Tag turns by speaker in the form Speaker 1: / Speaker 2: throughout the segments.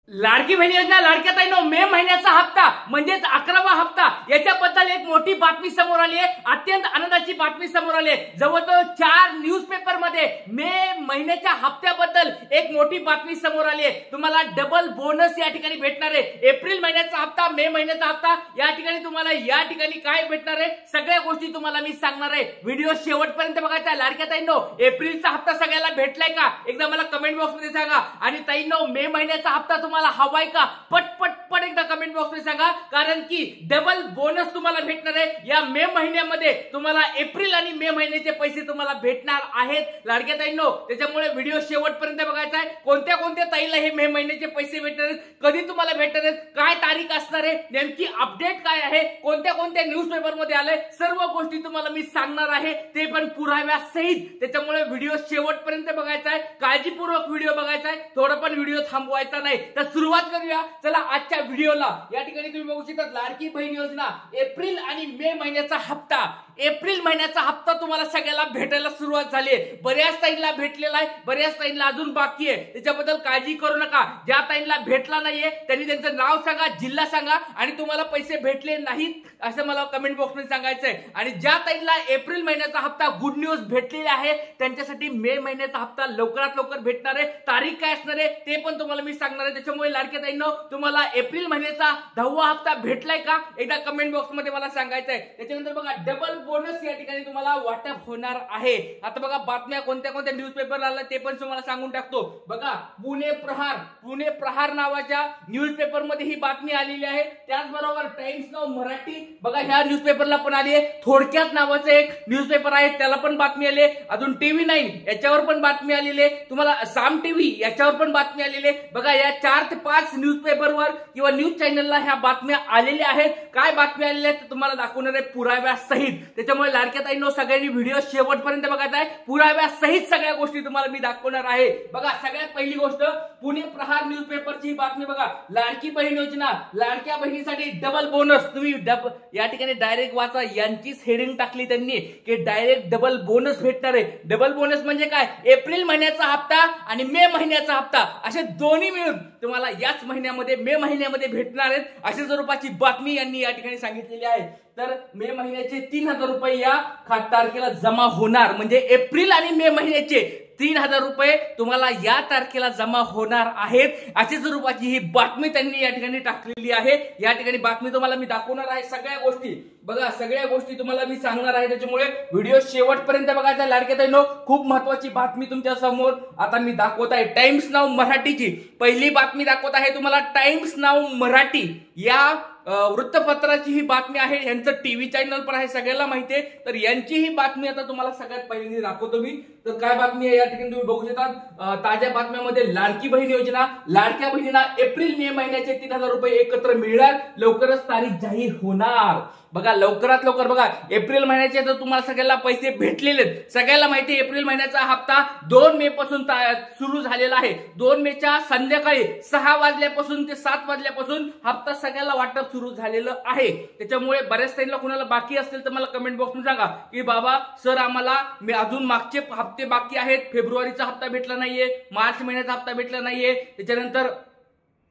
Speaker 1: लाडकी बहीण योजना लाडक्या ताईंनो मे महिन्याचा हप्ता म्हणजेच 11वा हप्ता याच्याबद्दल एक मोठी बातमी समोर आली आहे। अत्यंत आनंदाची बातमी समोर आली आहे। जवळजवळ 4 न्यूजपेपर मध्ये मे महिन्याच्या हप्त्याबद्दल एक मोठी बातमी समोर आली आहे। तुम्हाला डबल बोनस या ठिकाणी भेटणार आहे। एप्रिल महिन्याचा हप्ता, मे महिन्याचा हप्ता या ठिकाणी तुम्हाला या ठिकाणी काय भेटणार आहे सगळ्या गोष्टी तुम्हाला मी सांगणार आहे। व्हिडिओ शेवटपर्यंत बघायचा। लाडक्या ताईंनो एप्रिलचा हप्ता सगळ्याला भेटलाय का एकदा मला कमेंट बॉक्स मध्ये सांगा। आणि ताईंनो मे महिन्याचा हप्ता तुम्हाला हवाय का पट एकदा कमेंट बॉक्स मध्ये सांगा, कारण की डबल बोनस तुम्हाला भेटणार आहे। या मे महिन्यामध्ये तुम्हाला एप्रिल आणि मे महिन्याचे पैसे तुम्हाला भेटणार आहेत लाडक्या ताईंनो। त्याच्यामुळे व्हिडिओ शेवटपर्यंत बघायचा आहे। कोणत्या कोणत्या ताईला हे मे महिन्याचे पैसे भेटणार आहेत, कधी तुम्हाला भेटणार आहेत, काय तारीख असणार आहे, नेमकी अपडेट काय आहे, कोणत्या कोणत्या न्यूजपेपर मध्ये आलंय, सर्व गोष्टी तुम्हाला मी सांगणार आहे, ते पण पुराव्यासहित। त्याच्यामुळे व्हिडिओ शेवटपर्यंत बघायचा आहे, काळजीपूर्वक व्हिडिओ बघायचा आहे, थोडं पण व्हिडिओ थांबवायचा नाही। तर सुरुवात करूया चला आजच्या व्हिडिओला। या ठिकाणी तुम्ही बघू शकता लाडकी बहीण योजना एप्रिल आणि मे महिन्याचा हप्ता। एप्रिल महिन्याचा हप्ता तुम्हाला सगळ्याला भेटायला सुरुवात झाली आहे। बऱ्याच ताईंना भेटलेला आहे, बऱ्याच ताईंना अजून बाकी आहे, त्याच्याबद्दल काळजी करू नका। ज्या ताईंना भेटला नाहीये त्यांनी त्यांचं नाव सांगा, जिल्हा सांगा आणि तुम्हाला पैसे भेटले नाहीत असं मला कमेंट बॉक्स मध्ये सांगायचंय। आणि ज्या ताईंना एप्रिल महिन्याचा हप्ता गुड न्यूज भेटलेला आहे त्यांच्यासाठी मे महिन्याचा हप्ता लवकरात लवकर भेटणार आहे। तारीख काय असणार आहे ते पण तुम्हाला मी सांगणार आहे। त्याच्यामुळे लाडक्या ताईंनो तुम्हाला एप्रिल महिन्याचा 10वा हप्ता भेटलाय का एकदा कमेंट बॉक्स मध्ये मला सांगायचंय। त्याच्यानंतर बघा डबल बोनस या ठिकाणी तुम्हाला वाटप होणार आहे। आता बघा बातम्या कोणत्या कोणत्या न्यूजपेपर आल्या ते पण तुम्हाला सांगून टाकतो। बघा पुणे प्रहार नावाच्या न्यूजपेपर मध्ये ही बातमी आलेली आहे। त्याचबरोबर टाइम्स नाव मराठी बघा ह्या न्यूजपेपरला पण आली आहे। थोडक्यात नावाचं एक न्यूजपेपर आहे त्याला पण बातमी आली आहे। अजून TV9 याच्यावर पण बातमी आलेली आहे। तुम्हाला साम टीव्ही याच्यावर पण बातमी आलेली आहे। बघा या 4 ते 5 न्यूजपेपरवर किंवा न्यूज चॅनलला ह्या बातम्या आलेल्या आहेत। काय बातम्या आलेल्या आहेत तुम्हाला दाखवणार आहे पुराव्यासहित। त्याच्यामुळे लाडक्या ताईंनो सगळ्यांनी व्हिडिओ शेवटपर्यंत बघायचा आहे। पुराव्यासहित सगळ्या गोष्टी तुम्हाला मी दाखवणार आहे। बघा सगळ्यात पहिली गोष्ट पुणे प्रहार न्यूजपेपरची बातमी बघा। लाडकी बहीण योजना लाडक्या बहिणीसाठी डबल बोनस। तुम्ही या ठिकाणी डायरेक्ट वाचा, यांचीच हेडिंग टाकली त्यांनी की डायरेक्ट डबल बोनस भेटणार आहे। डबल बोनस म्हणजे काय, एप्रिल महिन्याचा हप्ता आणि मे महिन्याचा हप्ता असे दोन्ही मिळून तुम्हाला याच महिन्यामध्ये मे महिन्यामध्ये भेटणार आहेत अशा स्वरूपाची बातमी यांनी या ठिकाणी सांगितलेली आहे। तर मे महिन्याचे 3000 रुपये या तारखेला जमा होणार, म्हणजे एप्रिल आणि मे महिन्याचे 3000 रुपये तुम्हाला या तारखेला जमा होणार आहेत अशा स्वरूपाची ही बातमी त्यांनी या ठिकाणी टाकलेली आहे। या ठिकाणी बातमी तुम्हाला मी दाखवणार आहे सगळ्या गोष्टी। बघा सगळ्या गोष्टी तुम्हाला मी सांगणार आहे, त्याच्यामुळे व्हिडिओ शेवटपर्यंत बघायचा। लाडक्या ताईंनो खूप महत्वाची बातमी तुमच्या समोर आता मी दाखवत आहे। टाइम्स नाव मराठीची पहिली बातमी दाखवत आहे तुम्हाला। टाइम्स नाव मराठी या वृत्तपत्राची ही बातमी आहे। यांचं TV चॅनल पण आहे, सगळ्याला माहिती आहे। तर यांची ही बातमी आता तुम्हाला सगळ्यात पहिल्यांदा दाखवतो मी। तर काय बातमी आहे या ठिकाणी तुम्ही बघू शकता। ताज्या बातम्यामध्ये लाडकी बहीण योजना लाडक्या बहिणीला एप्रिल मे महिन्याचे 3000 रुपये एकत्र मिळणार, लवकरच तारीख जाहीर होणार। बघा लवकरात लवकर बघा एप्रिल महिन्याचे तर तुम्हाला सगळ्याला पैसे भेटलेले आहेत। सगळ्याला माहिती आहे एप्रिल महिन्याचा हप्ता 2 मे पासून सुरू झालेला आहे। 2 मेच्या संध्याकाळी 6 वाजल्यापासून ते 7 वाजल्यापासून हप्ता सगळ्याला वाटप सुरू झालेलं आहे। त्याच्यामुळे बऱ्याच ताईंना कुणाला बाकी असतील तर मला कमेंट बॉक्स मध्ये सांगा की बाबा सर आम्हाला अजून मागचे हप्ते बाकी आहेत, फेब्रुवारीचा हप्ता भेटला नाहीये, मार्च महिन्याचा हप्ता भेटला नाहीये, त्याच्यानंतर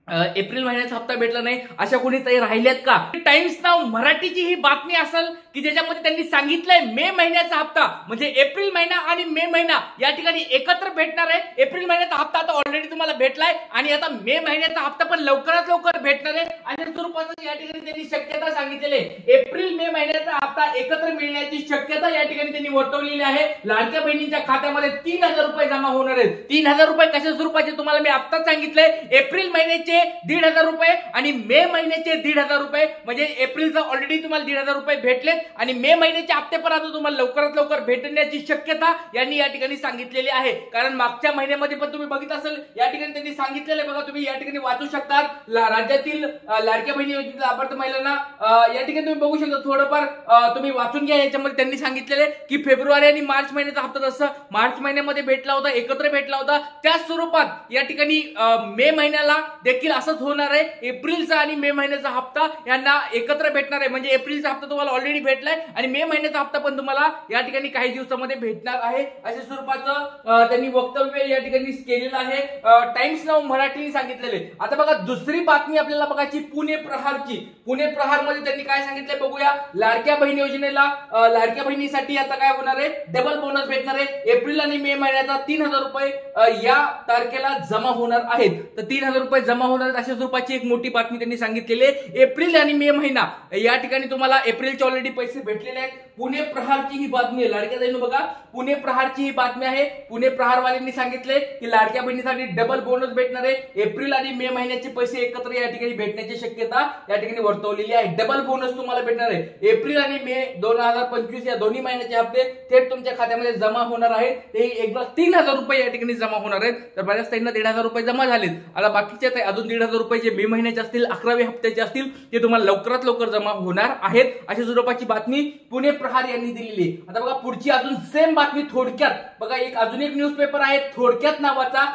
Speaker 1: एप्रिल महिन्याचा हप्ता भेटला नाही, अशा कोणी ताई राहिल्यात का। टाइम्स नाव मराठीची ही बातमी असेल की ज्याच्यामध्ये त्यांनी सांगितलंय मे महिन्याचा हप्ता म्हणजे एप्रिल महिना आणि मे महिना या ठिकाणी एकत्र भेटणार आहे। एप्रिल महिन्याचा हप्ता आता ऑलरेडी तुम्हाला भेटलाय आणि आता मे महिन्याचा हप्ता पण लवकरात लवकर भेटणार आहे अशा स्वरूपाचं या ठिकाणी त्यांनी शक्यता सांगितलेली आहे। एप्रिल मे महिन्याचा हप्ता एकत्र मिळण्याची शक्यता या ठिकाणी त्यांनी वर्तवलेली आहे। लाडक्या बहिणींच्या खात्यामध्ये 3000 रुपये जमा होणार आहेत। 3000 रुपये कशा स्वरूपाचे तुम्हाला मी आत्ताच सांगितलंय। एप्रिल महिन्याचे 1500 रुपये आणि मे महिन्याचे 1500 रुपये, म्हणजे एप्रिलचा ऑलरेडी तुम्हाला 1500 रुपये भेटलेत आणि मे महिन्याचे हप्ते पण आता तुम्हाला लवकरात लवकर भेटण्याची शक्यता यांनी या ठिकाणी सांगितलेली आहे। कारण मागच्या महिन्यामध्ये पण तुम्ही बघितलं असेल या ठिकाणी त्यांनी सांगितलेलं आहे। बघा तुम्ही या ठिकाणी वाचू शकता राज्यातील लाडक्या बहिणी योजनेतील लाभार्थी महिलांना या ठिकाणी तुम्ही बघू शकता। थोडंफार तुम्ही वाचून घ्या, याच्यामध्ये त्यांनी सांगितलेले की फेब्रुवारी आणि मार्च महिन्याचा हप्ता जसं मार्च महिन्यामध्ये भेटला होता, एकत्र भेटला होता, त्याच स्वरूपात या ठिकाणी मे महिन्याला देखील देखील असंच होणार आहे. एप्रिलचा आणि मे महिन्याचा हप्ता यांना एकत्र भेटणार आहे. म्हणजे एप्रिलचा हप्ता तुम्हाला ऑलरेडी भेटलाय आणि मे महिन्याचा हप्ता पण तुम्हाला या ठिकाणी काही दिवसामध्ये भेटणार आहे. अशा स्वरूपाचं त्यांनी वक्तव्य या ठिकाणी केलेलं आहे. टाइम्स नाव मराठीने सांगितलेले. आता बघा दुसरी बातमी आपल्याला बघायची पुणे प्रहारची. पुणे प्रहार मध्ये त्यांनी काय सांगितलंय बघूया. लाडक्या बहीण योजनेला लाडक्या बहिणीसाठी आता काय होणार आहे, डबल बोनस भेटणार आहे. एप्रिल आणि मे महिन्याचा 3,000 रुपये या तारखेला जमा होणार आहेत. तर 3,000 रुपये जमा होणार आहेत अशा स्वरूपाची एक मोठी बातमी त्यांनी सांगितलेली आहे. एप्रिल आणि मे महिना या ठिकाणी तुम्हाला एप्रिलचे ऑलरेडी पैसे भेटलेले आहेत. पुणे प्रहारची ही बातमी आहे. लाडक्या बहिणी बघा पुणे प्रहारची ही बातमी आहे. पुणे प्रहारवाल्यांनी सांगितले की लाडक्या बहिणीसाठी डबल बोनस भेटणार आहे. एप्रिल आणि मे महिन्याचे पैसे एकत्र या ठिकाणी भेटण्याची शक्यता या ठिकाणी वर्तवलेली आहे. डबल बोनस तुम्हाला भेटणार आहे. एप्रिल आणि मे 2025 या दोन्ही महिन्याचे हप्ते थेट तुमच्या खात्यामध्ये जमा होणार आहेत. ते एकदा 3,000 रुपये या ठिकाणी जमा होणार आहेत. तर बऱ्याच ताईंना 1,500 रुपये जमा झालेत. आता बाकीचे अजून 1,500 रुपये जे मे महिन्याचे असतील 11व्या हप्त्याचे असतील ते तुम्हाला लवकरात लवकर जमा होणार आहेत. अशा स्वरूपाची बातमी पुणे प्रहार यांनी दिलेली. आता बघा पुढची अजून सेम बातमी थोडक्यात बघा. अजून एक न्यूजपेपर आहे थोडक्यात नावाचा.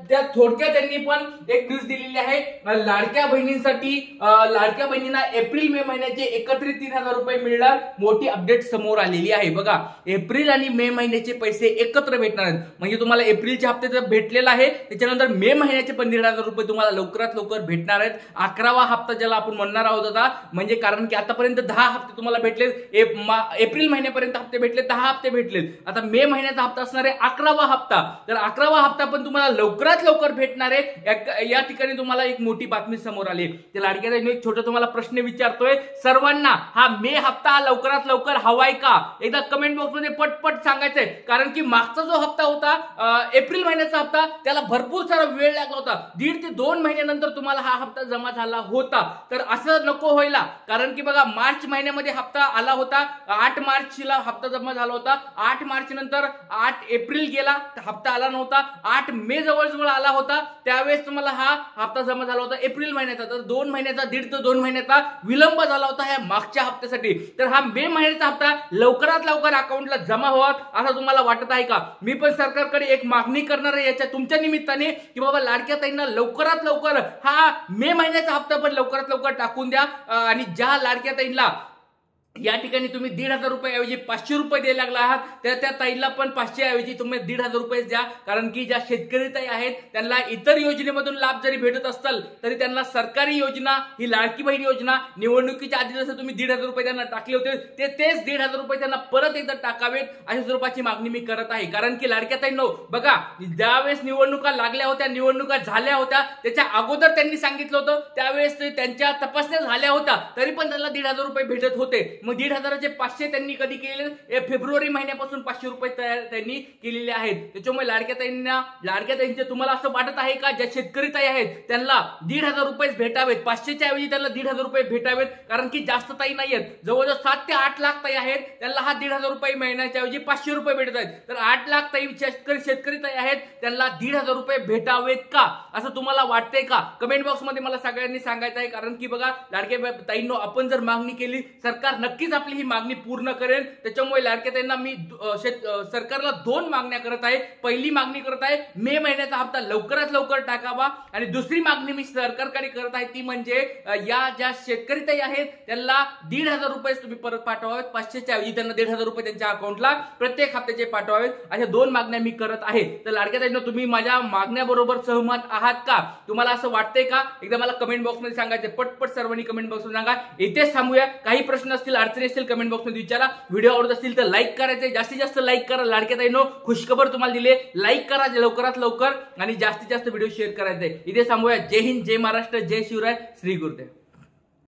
Speaker 1: त्या थोडक्यात त्यांनी पण एक न्यूज दिलेली आहे. लाडक्या बहिणींसाठी लाडक्या बहिणींना एप्रिल मे महिन्याचे एकत्रित 3,000 रुपये मिळणार. मोठी अपडेट समोर आलेली आहे. बघा एप्रिल आणि मे महिन्याचे पैसे एकत्र भेटणार आहेत. म्हणजे तुम्हाला एप्रिलचे हप्ते तर भेटलेला आहे, त्याच्यानंतर मे महिन्याचे पण 1,500 रुपये तुम्हाला लवकरात लवकर भेटणार आहेत. 11वा हप्ता ज्याला आपण म्हणणार आहोत आता, म्हणजे कारण की आतापर्यंत 10 हप्ते तुम्हाला भेटले. एप्रिल महिन्यापर्यंत हप्ते भेटले, 10 हप्ते भेटले. आता मे महिन्याचा हप्ता असणार आहे 11वा हप्ता. तर 11वा हप्ता पण तुम्हाला लवकरात लवकर भेटणार आहे. या ठिकाणी तुम्हाला एक मोठी बातमी समोर आली. ते लाडक्या बहिणी एक छोटा तुम्हाला प्रश्न विचारतोय सर्वांना, हा मे हप्ता लवकरात लवकर हवाय का? एकदा कमेंट बॉक्स मध्ये पटपट सांगायचंय. कारण की मागचा जो हप्ता होता एप्रिल महिन्याचा हप्ता, त्याला भरपूर सारा वेळ लागला होता. 1.5 ते 2 महिन्यानंतर तुम्हाला हा हप्ता जमा झाला होता. तर असं नको व्हायला. कारण की बघा मार्च महिन्यामध्ये हप्ता आला होता. 8 मार्चला हप्ता जमा झाला होता. 8 मार्च नंतर 8 एप्रिल गेला, हप्ता आला नव्हता. 8 मे जवळ आला होता. त्यावेळेस तुम्हाला हा हप्ता जमा झाला होता एप्रिल महिन्याचा. तर 2 महिन्याचा 1.5 ते 2 महिन्याचा विलंब झाला होता ह्या मागच्या हप्त्यासाठी. तर हा मे महिन्याचा हप्ता लवकरात लवकर अकाउंटला जमा व्हावा असं तुम्हाला वाटत आहे का? मी पण सरकारकडे एक मागणी करणार आहे याच्या तुमच्या निमित्ताने की बाबा लाडक्या ताईंना लवकरात लवकर हा मे महिन्याचा हप्ता पण लवकरात लवकर टाकून द्या. आणि ज्या लाडक्या ताईंना या ठिकाणी तुम्ही 1,500 रुपये ऐवजी 500 रुपये द्यायला लागला आहात, त्या ताईला पण 500 ऐवजी तुम्ही 1,500 रुपये द्या. कारण की ज्या शेतकरी ताई आहेत त्यांना इतर योजनेमधून लाभ जरी भेटत असतील तरी त्यांना सरकारी योजना ही लाडकी बहीण योजना निवडणुकीच्या आधी जसं तुम्ही 1,500 रुपये त्यांना टाकले होते तेच 1,500 रुपये त्यांना परत एकदा टाकावेत अशा स्वरूपाची मागणी मी करत आहे. कारण की लाडक्या ताईंनो बघा, ज्यावेळेस निवडणुका लागल्या होत्या, निवडणुका झाल्या होत्या, त्याच्या अगोदर त्यांनी सांगितलं होतं त्यावेळेस त्यांच्या तपासण्या झाल्या होत्या तरी पण त्यांना 1,500 रुपये भेटत होते. मग 1,500चे 500 त्यांनी कधी केलेले? फेब्रुवारी महिन्यापासून 500 रुपये त्यांनी केलेले आहेत. त्याच्यामुळे लाडक्या ताईंचे तुम्हाला असं वाटत आहे का ज्या शेतकरी ताई आहेत त्यांना 1,500 रुपये भेटावेत, 500च्या ऐवजी त्यांना 1,500 रुपये भेटावेत? कारण की जास्त ताई नाही आहेत, जवळजवळ 7 ते 8 लाख ताई आहेत, त्यांना हा 1,500 रुपये महिन्याच्या ऐवजी 500 रुपये भेटत आहेत. तर 8 लाख ताई शेतकरी ताई आहेत त्यांना 1,500 रुपये भेटावेत का असं तुम्हाला वाटतंय का? कमेंट बॉक्स मध्ये मला सगळ्यांनी सांगायचं आहे. कारण की बघा लाडक्या ताईंनो, आपण जर मागणी केली सरकार नक्कीच आपली ही मागणी पूर्ण करेल. त्याच्यामुळे लाडक्या ताईंना मी सरकारला 2 मागण्या करत आहे. पहिली मागणी करत आहे मे महिन्याचा हप्ता लवकरात लवकर टाकावा. आणि दुसरी मागणी मी सरकारकडे करत आहे ती म्हणजे या ज्या शेतकरी ताई आहेत त्यांना 1,500 रुपये तुम्ही परत पाठवावेत. 500च्या ऐवजी त्यांना 1,500 रुपये त्यांच्या अकाउंटला प्रत्येक हप्त्याचे पाठवावेत. अशा 2 मागण्या मी करत आहे. तर लाडक्या ताईंनो, तुम्ही माझ्या मागण्याबरोबर सहमत आहात का? तुम्हाला असं वाटतंय का? एकदा मला कमेंट बॉक्स मध्ये सांगायचं. पटपट सर्वांनी कमेंट बॉक्स मध्ये सांगा. इथेच थांबूया. काही प्रश्न असतील, अडचणी असतील कमेंट बॉक्स मध्ये विचारा. व्हिडिओ आवडत असतील तर लाईक करायचे, जास्तीत जास्त लाईक करा. लाडक्या ताईंनो, खुशखबर तुम्हाला दिले, लाईक करा लवकरात लवकर आणि जास्तीत जास्त व्हिडिओ शेअर करायचे. इथे थांबूया. जय हिंद, जय महाराष्ट्र, जय शिवराय, श्री गुरुदेव.